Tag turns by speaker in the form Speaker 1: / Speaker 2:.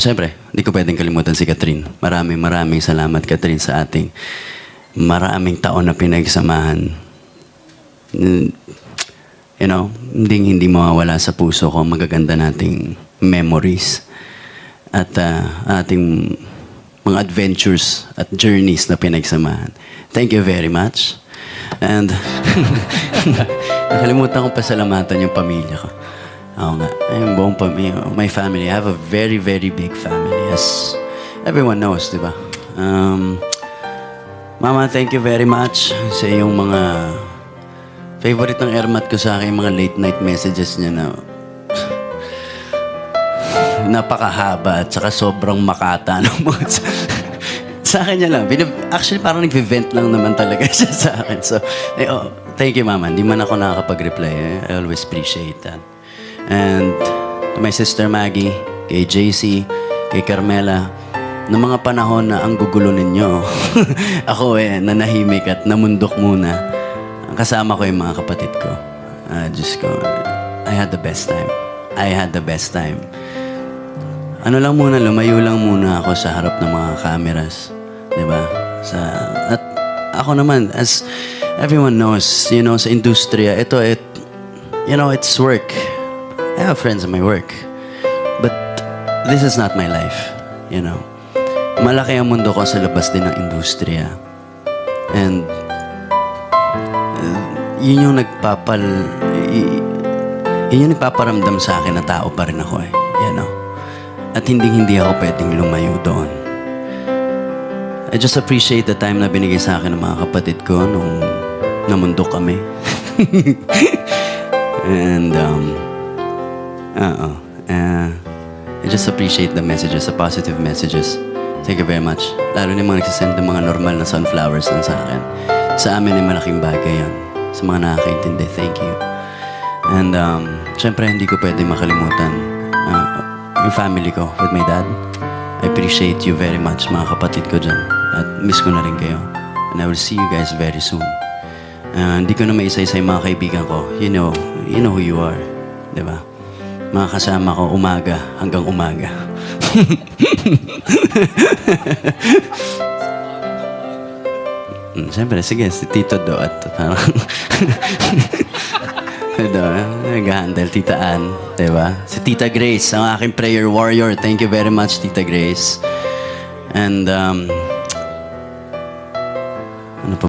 Speaker 1: Siyempre, hindi ko pwedeng kalimutan si Catherine. Maraming salamat, Catherine, sa ating maraming taon na pinagsamahan. You know, hindi mawawala sa puso ko ang magaganda nating memories at ating mga adventures at journeys na pinagsamahan. Thank you very much. And nakalimutan kong pasalamatan yung pamilya ko. Oo nga, yung buong pamilya, my family. I have a very big family, as everyone knows, di ba? Mama, thank you very much sa yung mga favorite ng Ermat ko sa akin, mga late night messages niya na napakahaba at saka sobrang makata ng mga sa akin niya lang. Actually, parang nag-vent lang naman talaga siya sa akin. So, thank you, Mama. Hindi man ako nakakapag-reply. I always appreciate that. And to my sister Maggie, kay JC, kay Carmela, noong mga panahon na ang gugulo ninyo, ako nanahimik at namundok muna. Ang kasama ko yung mga kapatid ko. Diyos ko, I had the best time. Ano lang muna, lumayo lang muna ako sa harap ng mga cameras. Diba? At ako naman, as everyone knows, you know, sa industriya, it's work. I have friends in my work. But this is not my life, you know. Malaki ang mundo ko sa labas din ng industriya. And yun yung nagpaparamdam sa akin na tao pa rin ako you know. At hindi ako pwedeng lumayo doon. I just appreciate the time na binigay sa akin ng mga kapatid ko nung namundok kami. And I just appreciate the messages, the positive messages. Thank you very much. Lalo na yung mga nagsasend ng mga normal na sunflowers lang sa akin. Sa amin ay malaking bagay yan. Sa mga nakakaintindi, thank you. And syempre hindi ko pwede makalimutan yung family ko with my dad. I appreciate you very much, mga kapatid ko dyan. At miss ko na rin kayo. And I will see you guys very soon. Hindi ko na maisa-isa yung mga kaibigan ko. You know who you are. Diba? Mga kasama ko umaga hanggang umaga. Siyempre, sige, si Tito Do at parang nag-handle, Tita Ann, diba? Si Tita Grace, ang aking prayer warrior. Thank you very much, Tita Grace. And